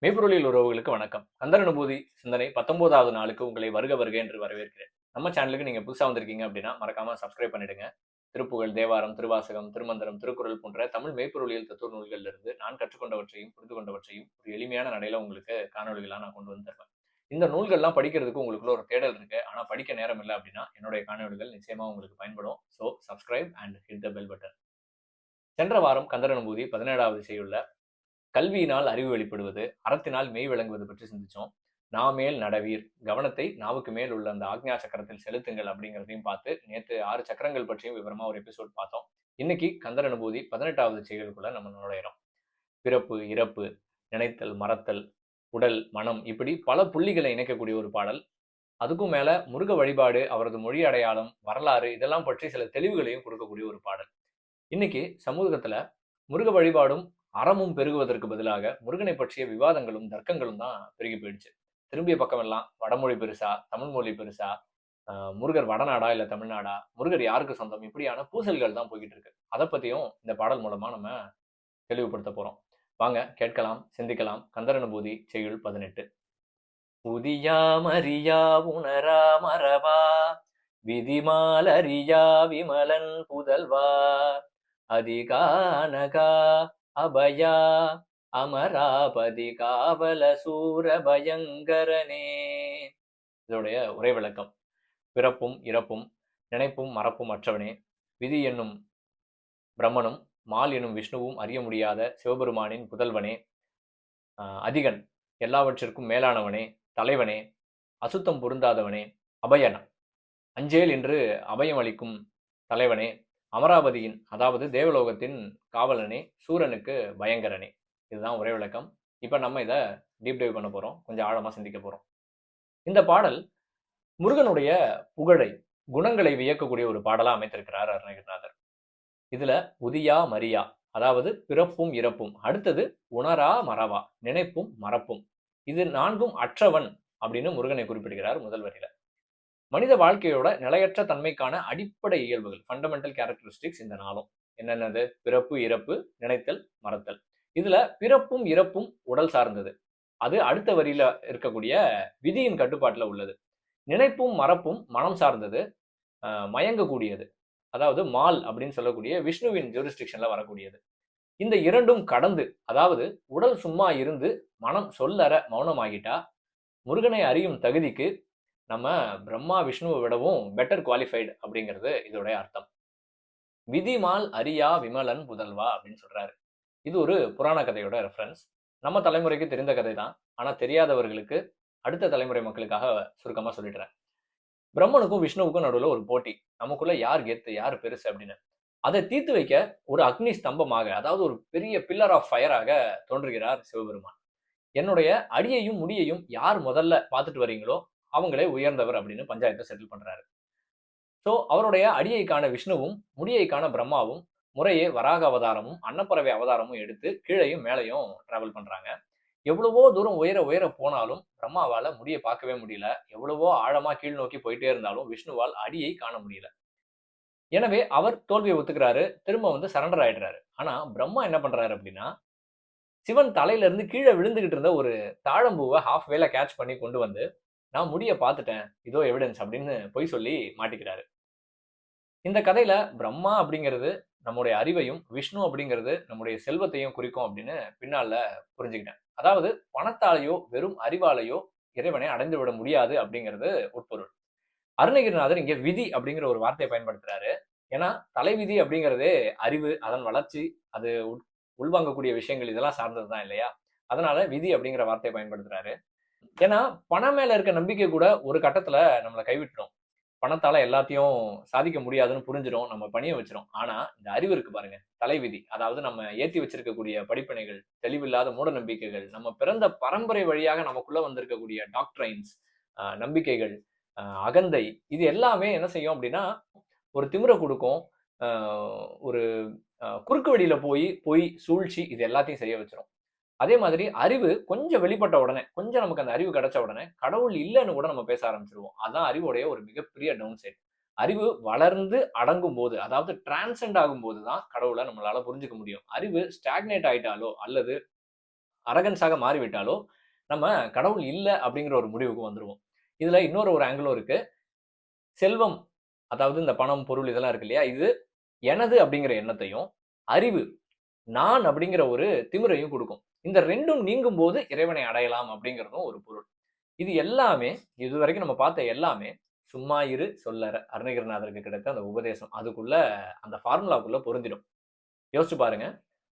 மெய்ப்பொருளியல் உறவுகளுக்கு வணக்கம். கந்தர் அனுபூதி சிந்தனை 19வது நாளுக்கு உங்களை வருக வருக என்று வரவேற்கிறேன். நம்ம சேனலுக்கு நீங்க புதுசா வந்திருக்கீங்க அப்படின்னா மறக்காம சப்ஸ்கிரைப் பண்ணிடுங்க. திருப்புகழ், தேவாரம், திருவாசகம், திருமந்திரம், திருக்குறள் போன்ற தமிழ் மெய்ப்பொருளியல் தத்துவ நூல்கள்ல இருந்து நான் கற்றுக்கொண்டவற்றையும் புரிந்து கொண்டவற்றையும் ஒரு எளிமையான நடையில உங்களுக்கு காணொளிகளா நான் கொண்டு வந்து தருவேன். இந்த நூல்கள்லாம் படிக்கிறதுக்கு உங்களுக்குள்ள ஒரு தேடல் இருக்கு. ஆனா படிக்க நேரம் இல்ல அப்படின்னா என்னுடைய காணொளிகள் நிச்சயமா உங்களுக்கு பயன்படும். So subscribe and hit the bell button. சென்ற வாரம் கந்தர் அனுபூதி 17வது செய்யுள்ள கல்வியினால் அறிவு வெளிப்படுவது, அறத்தினால் மெய் விளங்குவது பற்றி சிந்திச்சோம். நாமேல் நடவீர், கவனத்தை நாவுக்கு மேல் உள்ள அந்த ஆக்ஞா சக்கரத்தில் செலுத்துங்கள் அப்படிங்கிறதையும் பார்த்து, நேத்து 6 சக்கரங்கள் பற்றியும் விவரமா ஒரு எபிசோட் பார்த்தோம். இன்னைக்கு கந்தர் அனுபூதி 18வது செய்யுளுக்குள்ள நம்ம நுழையிறோம். பிறப்பு, இறப்பு, நினைத்தல், மறத்தல், உடல், மனம் இப்படி பல புள்ளிகளை இணைக்கக்கூடிய ஒரு பாடல். அதுக்கும் மேல முருக வழிபாடு, அவரது மொழி அடையாளம், வரலாறு இதெல்லாம் பற்றி சில தெளிவுகளையும் கொடுக்கக்கூடிய ஒரு பாடல். இன்னைக்கு சமூகத்துல முருக வழிபாடும் அறமும் பெருகுவதற்கு பதிலாக முருகனை பற்றிய விவாதங்களும் தர்க்கங்களும் தான் பெருகி போயிடுச்சு. திரும்பிய பக்கமெல்லாம் வடமொழி பெருசா, தமிழ் மொழி பெருசா, முருகர் வடநாடா இல்ல தமிழ்நாடா, முருகர் யாருக்கு சொந்தம் இப்படியான பூசல்கள் தான் போய்கிட்டு இருக்கு. அதை பத்தியும் இந்த பாடல் மூலமா நம்ம தெளிவுபடுத்த போறோம். வாங்க கேட்கலாம், சிந்திக்கலாம். கந்தர் அனுபூதி செய்யுள் 18. உதியாமறியா உணரா மறவா விதிமாலறியா விமலன் புதல்வா அதிகானகா அபயா அமராபதி காவல சூர பயங்கரனே. இதோடைய உரை விளக்கம். பிறப்பும் இறப்பும் நினைப்பும் மறப்பும் அற்றவனே, விதி என்னும் பிரம்மனும் மால் எனும் விஷ்ணுவும் அறிய முடியாத சிவபெருமானின் புதல்வனே, அதிகன் எல்லாவற்றிற்கும் மேலானவனே, தலைவனே, அசுத்தம் பொருந்தாதவனே, அபயன் அஞ்சேல் என்று அபயம் அளிக்கும் தலைவனே, அமராவதியின் அதாவது தேவலோகத்தின் காவலனே, சூரனுக்கு பயங்கரனே. இதுதான் ஒரே விளக்கம். இப்ப நம்ம இதை டீப் டைவ் பண்ண போறோம், கொஞ்சம் ஆழமா சிந்திக்க போறோம். இந்த பாடல் முருகனுடைய புகழை, குணங்களை வியக்கக்கூடிய ஒரு பாடலா அமைத்திருக்கிறார் அருணகிரிநாதர். இதுல உதியா மரியா அதாவது பிறப்பும் இறப்பும், அடுத்தது உணரா மறவா நினைப்பும் மறப்பும், இது நான்கும் அற்றவன் அப்படின்னு முருகனை குறிப்பிடுகிறார் முதல் வரியில. மனித வாழ்க்கையோட நிலையற்ற தன்மைக்கான அடிப்படை இயல்புகள், ஃபண்டமெண்டல் கேரக்டரிஸ்டிக்ஸ் இந்த நாளும் என்னென்னது? பிறப்பு, இறப்பு, நினைத்தல், மறத்தல். இதுல பிறப்பும் இறப்பும் உடல் சார்ந்தது, அது அடுத்த வரியில இருக்கக்கூடிய விதியின் கட்டுப்பாட்டுல உள்ளது. நினைப்பும் மறப்பும் மனம் சார்ந்தது, மயங்கக்கூடியது, அதாவது மால் அப்படின்னு சொல்லக்கூடிய விஷ்ணுவின் ஜூரிஸ்டிக்ஷன்ல வரக்கூடியது. இந்த இரண்டும் கடந்து, அதாவது உடல் சும்மா இருந்து மனம் சொல்லற மௌனமாகிட்டா முருகனை அறியும் தகுதிக்கு நம்ம பிரம்மா விஷ்ணுவை விடவும் பெட்டர் குவாலிஃபைடு அப்படிங்கிறது இதோடைய அர்த்தம். விதிமால் அரியா விமலன் புதல்வா அப்படின்னு சொல்றாரு. இது ஒரு புராண கதையோட ரெஃபரன்ஸ். நம்ம தலைமுறைக்கு தெரிந்த கதை தான், ஆனா தெரியாதவர்களுக்கு அடுத்த தலைமுறை மக்களுக்காக சுருக்கமா சொல்லிடுறேன். பிரம்மனுக்கும் விஷ்ணுவுக்கும் நடுவுல ஒரு போட்டி, நமக்குள்ள யார் கெத்து யார் பெருசு அப்படின்னு. அதை தீர்த்து வைக்க ஒரு அக்னி ஸ்தம்பமாக, அதாவது ஒரு பெரிய பில்லர் ஆஃப் ஃபயராக தோன்றுகிறார் சிவபெருமான். என்னுடைய அடியையும் முடியையும் யார் முதல்ல பார்த்துட்டு வரீங்களோ அவங்களே உயர்ந்தவர் அப்படின்னு பஞ்சாயத்தை செட்டில் பண்றாரு. சோ அவருடைய அடியைக்கான விஷ்ணுவும் முடியைக்கான பிரம்மாவும் முறையே வராக அவதாரமும் அன்னப்பறவை அவதாரமும் எடுத்து கீழையும் மேலையும் டிராவல் பண்றாங்க. எவ்வளவோ தூரம் உயர உயர போனாலும் பிரம்மாவால முடியை பார்க்கவே முடியல. எவ்வளவோ ஆழமா கீழ் நோக்கி போயிட்டே இருந்தாலும் விஷ்ணுவால் அடியை காண முடியல. எனவே அவர் தோல்வியை ஒத்துக்கிறாரு, திரும்ப சரண்டர் ஆயிடுறாரு. ஆனா பிரம்மா என்ன பண்றாரு அப்படின்னா, சிவன் தலையில இருந்து கீழே விழுந்துகிட்டு இருந்த ஒரு தாழம்பூவை ஹாஃப் வேல கேட்ச் பண்ணி கொண்டு வந்து, நான் முடிய பார்த்துட்டேன், இதோ எவிடன்ஸ் அப்படின்னு பொய் சொல்லி மாட்டிக்கிறாரு. இந்த கதையில பிரம்மா அப்படிங்கிறது நம்முடைய அறிவையும், விஷ்ணு அப்படிங்கிறது நம்முடைய செல்வத்தையும் குறிக்கும் அப்படின்னு பின்னால புரிஞ்சுக்கிட்டேன். அதாவது பணத்தாலேயோ வெறும் அறிவாலேயோ இறைவனை அடைந்து விட முடியாது அப்படிங்கிறது உட்பொருள். அருணகிரிநாதர் இங்க விதி அப்படிங்கிற ஒரு வார்த்தையை பயன்படுத்துறாரு. ஏன்னா தலைவிதி அப்படிங்கிறதே அறிவு, அதன் வளர்ச்சி, அது உள்வாங்கக்கூடிய விஷயங்கள் இதெல்லாம் சார்ந்ததுதான் இல்லையா? அதனால விதி அப்படிங்கிற வார்த்தையை பயன்படுத்துறாரு. ஏன்னா பணம் மேல இருக்க நம்பிக்கை கூட ஒரு கட்டத்துல நம்மளை கைவிட்டுரும். பணத்தால எல்லாத்தையும் சாதிக்க முடியாதுன்னு புரிஞ்சிடும், நம்ம பணிய வச்சிரும். ஆனா இந்த அறிவு இருக்கு பாருங்க, தலைவிதி, அதாவது நம்ம ஏத்தி வச்சிருக்கக்கூடிய படிப்பினைகள், தெளிவில்லாத மூட நம்பிக்கைகள், நம்ம பிறந்த பரம்பரை வழியாக நமக்குள்ள வந்திருக்கக்கூடிய டாக்ட்ரைன்ஸ், நம்பிக்கைகள், அகந்தை, இது எல்லாமே என்ன செய்யும் அப்படின்னா ஒரு திமிர கொடுக்கும். ஒரு குறுக்கு வழியில போய் பொய், சூழ்ச்சி இது எல்லாத்தையும் செய்ய வச்சிரும். அதே மாதிரி அறிவு கொஞ்சம் வெளிப்பட்ட உடனே, கொஞ்சம் நமக்கு அந்த அறிவு கிடைச்ச உடனே கடவுள் இல்லைன்னு கூட நம்ம பேச ஆரம்பிச்சிருவோம். அதான் அறிவுடைய ஒரு மிகப்பெரிய டவுன் சைட். அறிவு வளர்ந்து அடங்கும் போது, அதாவது டிரான்சென்ட் ஆகும்போது தான் கடவுளை நம்மளால புரிஞ்சுக்க முடியும். அறிவு ஸ்டாக்னேட் ஆயிட்டாலோ அல்லது அரகன்ஸாக மாறிவிட்டாலோ நம்ம கடவுள் இல்ல அப்படிங்கிற ஒரு முடிவுக்கு வந்துருவோம். இதுல இன்னொரு ஒரு ஆங்கிளும் இருக்கு. செல்வம், அதாவது இந்த பணம், பொருள் இதெல்லாம் இருக்கு இல்லையா? இது எனது அப்படிங்கிற எண்ணத்தையும், அறிவு, நான் அப்படிங்கிற ஒரு திமிரையும் குடுக்கும். இந்த 2ம் நீங்கும்போது இறைவனை அடையலாம் அப்படிங்கிறதும் ஒரு பொருள். இது எல்லாமே இதுவரைக்கும் நம்ம பார்த்த எல்லாமே "சும்மா இரு சொல்லற" அருணகிரிநாதருக்கு கிடைத்த அந்த உபதேசம். அதுக்குள்ள அந்த ஃபார்முலாக்குள்ள பொருந்திடும். யோசிச்சு பாருங்க.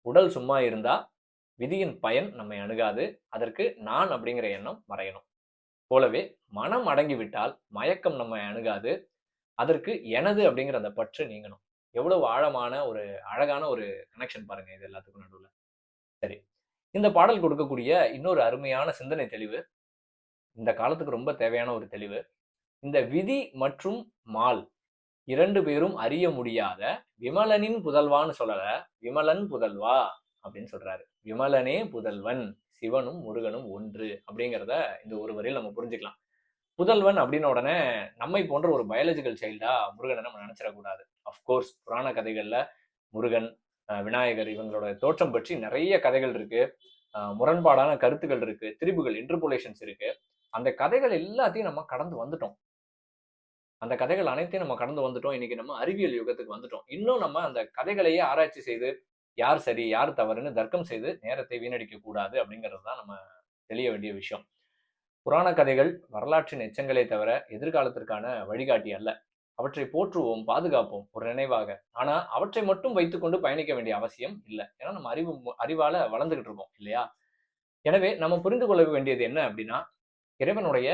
உடல் சும்மா இருந்தா விதியின் பயன் நம்மை அணுகாது. அதற்கு நான் அப்படிங்கிற எண்ணம் மறையணும். போலவே மனம் அடங்கிவிட்டால் மயக்கம் நம்மை அணுகாது. அதற்கு எனது அப்படிங்கிற அந்த பற்று நீங்கணும். எவ்வளவு ஆழமான ஒரு அழகான ஒரு கனெக்ஷன் பாருங்க இது எல்லாத்துக்கும் நடுவுல. சரி. இந்த பாடல் கொடுக்கக்கூடிய இன்னொரு அருமையான சிந்தனை தெளிவு, இந்த காலத்துக்கு ரொம்ப தேவையான ஒரு தெளிவு. இந்த விதி மற்றும் மால் 2 பேரும் அறிய முடியாத விமலனின் புதல்வான்னு சொல்லல. விமலன் புதல்வா அப்படின்னு சொல்றாரு. விமலனே புதல்வன், சிவனும் முருகனும் ஒன்று அப்படிங்கிறத இந்த ஒரு வரியில நம்ம புரிஞ்சுக்கலாம். புதல்வன் அப்படின்ன உடனே நம்மை போன்ற ஒரு பயாலஜிக்கல் சைல்டா முருகனை நம்ம நினைச்சிடக்கூடாது. அஃப்கோர்ஸ் புராண கதைகள்ல முருகன், விநாயகர் இவங்களோட தோற்றம் பற்றி நிறைய கதைகள் இருக்கு. முரண்பாடான கருத்துக்கள் இருக்கு. திரிபுகள், இன்டர்போலேஷன்ஸ் இருக்கு. அந்த கதைகள் எல்லாத்தையும் நம்ம கடந்து வந்துட்டோம். அந்த கதைகள் அனைத்தையும் நம்ம கடந்து வந்துட்டோம். இன்னைக்கு நம்ம அறிவியல் யுகத்துக்கு வந்துட்டோம். இன்னும் நம்ம அந்த கதைகளையே ஆராய்ச்சி செய்து, யார் சரி, யார் தவறுன்னு தர்க்கம் செய்து நேரத்தை வீணடிக்க கூடாது அப்படிங்கிறது தான் நம்ம தெளிய வேண்டிய விஷயம். புராண கதைகள் வரலாற்றின் எச்சங்களே தவிர எதிர்காலத்திற்கான வழிகாட்டி அல்ல. அவற்றை போற்றுவோம், பாதுகாப்போம் ஒரு நினைவாக. ஆனா அவற்றை மட்டும் வைத்துக்கொண்டு பயணிக்க வேண்டிய அவசியம் இல்ல. ஏன்னா நம்ம அறிவால வளர்ந்துகிட்டு இருக்கோம் இல்லையா? எனவே நம்ம புரிந்து கொள்ள வேண்டியது என்ன அப்படின்னா, இறைவனுடைய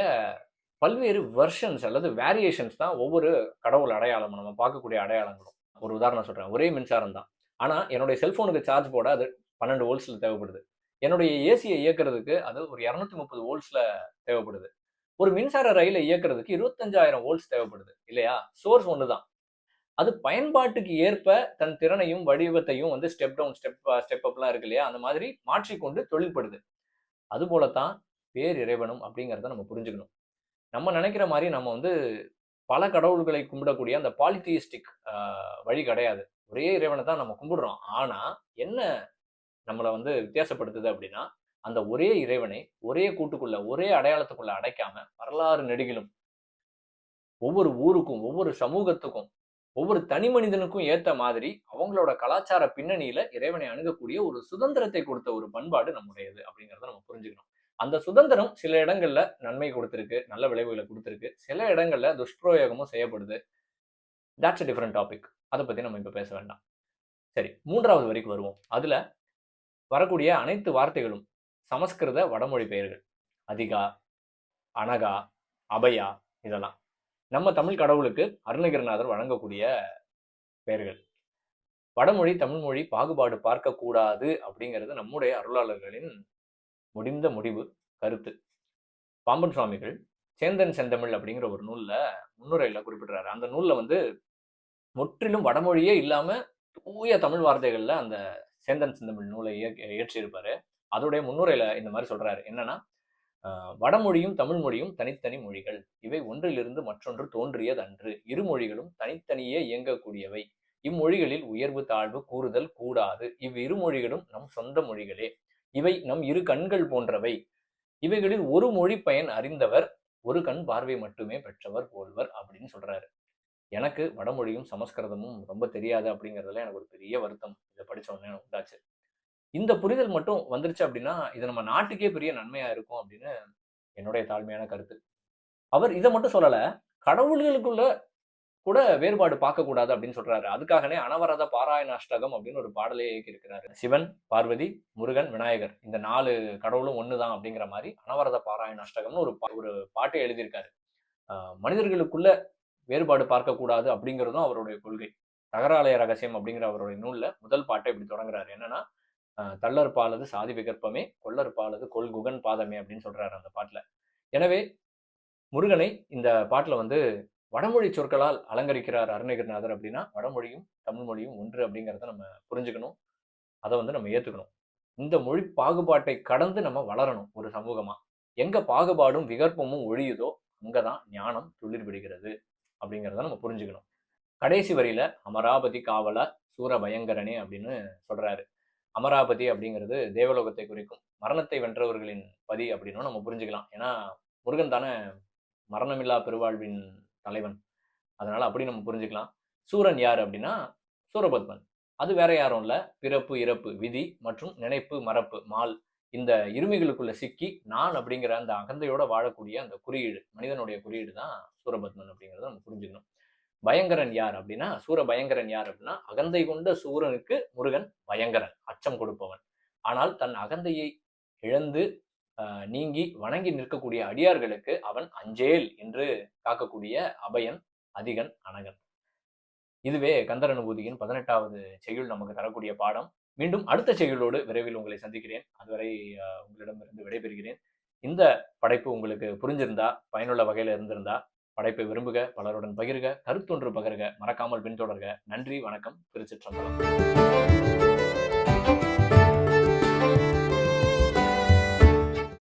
பல்வேறு வெர்ஷன்ஸ் அல்லது வேரியேஷன்ஸ் தான் ஒவ்வொரு கடவுள் அடையாளமும் நம்ம பார்க்கக்கூடிய அடையாளங்களும். ஒரு உதாரணம் சொல்றேன். ஒரே மின்சாரம் தான். ஆனா என்னுடைய செல்போனுக்கு சார்ஜ் போட அது 12 வோல்ட்ஸ்ல தேவைப்படுது. என்னுடைய ஏசிய இயக்குறதுக்கு அது ஒரு 230 வோல்ட்ஸ்ல தேவைப்படுது. ஒரு மின்சார ரயிலை இயக்குறதுக்கு 25,000 வோல்ட்ஸ் தேவைப்படுது இல்லையா? சோர்ஸ் ஒண்ணு தான். அது பயன்பாட்டுக்கு ஏற்ப தன் திறனையும், வடிவத்தையும் வந்து ஸ்டெப் டவுன், ஸ்டெப் அப்லாம் இருக்கு இல்லையா? அந்த மாதிரி மாற்றிக்கொண்டு தொழில்படுது. அதுபோல தான் பேரிறைவனும் அப்படிங்கிறத நம்ம புரிஞ்சுக்கணும். நம்ம நினைக்கிற மாரி நம்ம வந்து பல கடவுள்களை கும்பிடக்கூடிய அந்த பாலிதியிஸ்டிக் வழி கிடையாது. ஒரே இறைவன தான் நம்ம கும்பிடுறோம். ஆனா, என்ன நம்மள வந்து வித்தியாசப்படுத்துது அப்படின்னா, அந்த ஒரே இறைவனை ஒரே கூட்டுக்குள்ள, ஒரே அடையாளத்துக்குள்ள அடைக்காம, வரலாறு நெடுகிலும் ஒவ்வொரு ஊருக்கும், ஒவ்வொரு சமூகத்துக்கும், ஒவ்வொரு தனி மனிதனுக்கும் ஏத்த மாதிரி அவங்களோட கலாச்சார பின்னணியில இறைவனை அணுகக்கூடிய ஒரு சுதந்திரத்தை கொடுத்த ஒரு பண்பாடு நம்முடையது அப்படிங்கிறத நம்ம புரிஞ்சுக்கணும். அந்த சுதந்திரம் சில இடங்கள்ல நன்மை கொடுத்திருக்கு, நல்ல விளைவுகள குடுத்திருக்கு. சில இடங்கள்ல துஷ்பிரயோகமும் செய்யப்படுது. That's a different topic. அத பத்தி நம்ம இப்ப பேச வேண்டாம். சரி, 3வது வரிக்கு வருவோம். அதுல வரக்கூடிய அனைத்து வார்த்தைகளும் சமஸ்கிருத வடமொழி பெயர்கள். அதிகா, அனகா, அபயா இதெல்லாம். நம்ம தமிழ் கடவுளுக்கு அருணகிரிநாதர் வழங்கக்கூடிய பெயர்கள். வடமொழி, தமிழ் மொழி பாகுபாடு பார்க்கக்கூடாது அப்படிங்கிறது நம்முடைய அருளாளர்களின் முடிந்த முடிவு, கருத்து. பாம்பன் சுவாமிகள் சேந்தன் செந்தமிழ் அப்படிங்கிற ஒரு நூல்ல முன்னுரையில குறிப்பிடுறாரு. அந்த நூல்ல வந்து முற்றிலும் வடமொழியே இல்லாம தூய தமிழ் வார்த்தைகள்ல அந்த சேந்தன் செந்தமிழ் நூலை இயற்றியிருப்பாரு. அதோடைய முன்னுரையில இந்த மாரி சொல்றாரு. என்னன்னா, வடமொழியும் தமிழ் மொழியும் தனித்தனி மொழிகள். இவை ஒன்றிலிருந்து மற்றொன்று தோன்றியதன்று. இரு மொழிகளும் தனித்தனியே இயங்கக்கூடியவை. இம்மொழிகளில் உயர்வு தாழ்வு கூறுதல் கூடாது. இவ்விரு மொழிகளும் நம் சொந்த மொழிகளே. இவை நம் இரு கண்கள் போன்றவை. இவைகளில் ஒரு மொழி பயன் அறிந்தவர் ஒரு கண் பார்வை மட்டுமே பெற்றவர் போல்வர் அப்படின்னு சொல்றாரு. எனக்கு வடமொழியும் சமஸ்கிருதமும் ரொம்ப தெரியாது அப்படிங்கிறதுல எனக்கு ஒரு பெரிய வருத்தம். இத படிச்ச உடனே எனக்கு உண்டாச்சு. இந்த புரிதல் மட்டும் வந்துருச்சு அப்படின்னா, இது நம்ம நாட்டுக்கே பெரிய நன்மையா இருக்கும் அப்படின்னு என்னுடைய தாழ்மையான கருத்து. அவர் இத மட்டும் சொல்லல. கடவுள்களுக்குள்ள கூட வேறுபாடு பார்க்கக்கூடாது அப்படின்னு சொல்றாரு. அதுக்காகவே அனவரத பாராயண அஷ்டகம் அப்படின்னு ஒரு பாடலே இயக்கியிருக்கிறாரு. சிவன், பார்வதி, முருகன், விநாயகர் இந்த 4 கடவுளும் ஒண்ணுதான் அப்படிங்கிற மாரி அனவரத பாராயண அஷ்டகம்னு ஒரு பாட்டே எழுதியிருக்காரு. அ மனிதர்களுக்குள்ள வேறுபாடு பார்க்கக்கூடாது அப்படிங்கிறதும் அவருடைய கொள்கை. தகராலய ரகசியம் அப்படிங்கிற அவருடைய நூல்ல முதல் பாட்டை இப்படி தொடங்குறாரு. என்னன்னா, "தள்ளற் பாலது சாதி விகற்பமே, கொள்ளற் பாலது கொள்குகன் பாதமே" அப்படின்னு சொல்றாரு அந்த பாட்டுல. எனவே முருகனை இந்த பாட்டுல வந்து வடமொழி சொற்களால் அலங்கரிக்கிறார் அருணகிரிநாதர் அப்படின்னா, வடமொழியும், தமிழ் மொழியும் ஒன்று அப்படிங்கிறத நம்ம புரிஞ்சுக்கணும். அத வந்து நம்ம ஏத்துக்கணும். இந்த மொழி பாகுபாட்டை கடந்து நம்ம வளரணும் ஒரு சமூகமா. எங்க பாகுபாடும், விகற்பமும் ஒழியுதோ, அங்க தான் ஞானம் துளிர் விடுகிறது அப்படிங்கிறத நம்ம புரிஞ்சுக்கணும். கடைசி வரியில "அமராவதி காவலா சூர பயங்கரனே" அப்படின்னு சொல்றாரு. அமராபதி அப்படிங்கிறது தேவலோகத்தை குறிக்கும். மரணத்தை வென்றவர்களின் பதி அப்படின்னும் நம்ம புரிஞ்சுக்கலாம். ஏன்னா முருகன் தானே மரணமில்லா பெருவாழ்வின் தலைவன். அதனால அப்படி நம்ம புரிஞ்சுக்கலாம். சூரன் யார் அப்படின்னா சூரபத்மன். அது வேற யாரும் இல்ல. பிறப்பு, இறப்பு, விதி மற்றும் நினைப்பு, மறப்பு, மால் இந்த இருமைகளுக்குள்ள சிக்கி நான் அப்படிங்கிற அந்த அகந்தையோட வாழக்கூடிய அந்த குறியீடு, மனிதனுடைய குறியீடு தான் சூரபத்மன் அப்படிங்கிறத நம்ம புரிஞ்சுக்கணும். பயங்கரன் யார் அப்படின்னா பயங்கரன் யார் அப்படின்னா அகந்தை கொண்ட சூரனுக்கு முருகன் பயங்கரன், அச்சம் கொடுப்பவன். ஆனால் தன் அகந்தையை இழந்து நீங்கி வணங்கி நிற்கக்கூடிய அடியார்களுக்கு அவன் அஞ்சேல் என்று காக்கக்கூடிய அபயன், அதிகன், அனகன். இதுவே கந்தர் அனுபூதியின் 18வது செய்யுள் நமக்கு தரக்கூடிய பாடம். மீண்டும் அடுத்த செய்யுளோடு விரைவில் உங்களை சந்திக்கிறேன். அதுவரை உங்களிடமிருந்து விடைபெறுகிறேன். இந்த படைப்பு உங்களுக்கு புரிஞ்சிருந்தா, பயனுள்ள வகையில இருந்திருந்தா, படைப்பை விரும்புக, பலருடன் பகிர்க, கருத்தொன்று பகிர்க, மறக்காமல் பின்தொடர்க. நன்றி, வணக்கம், திருச்சிற்றம்பலம்.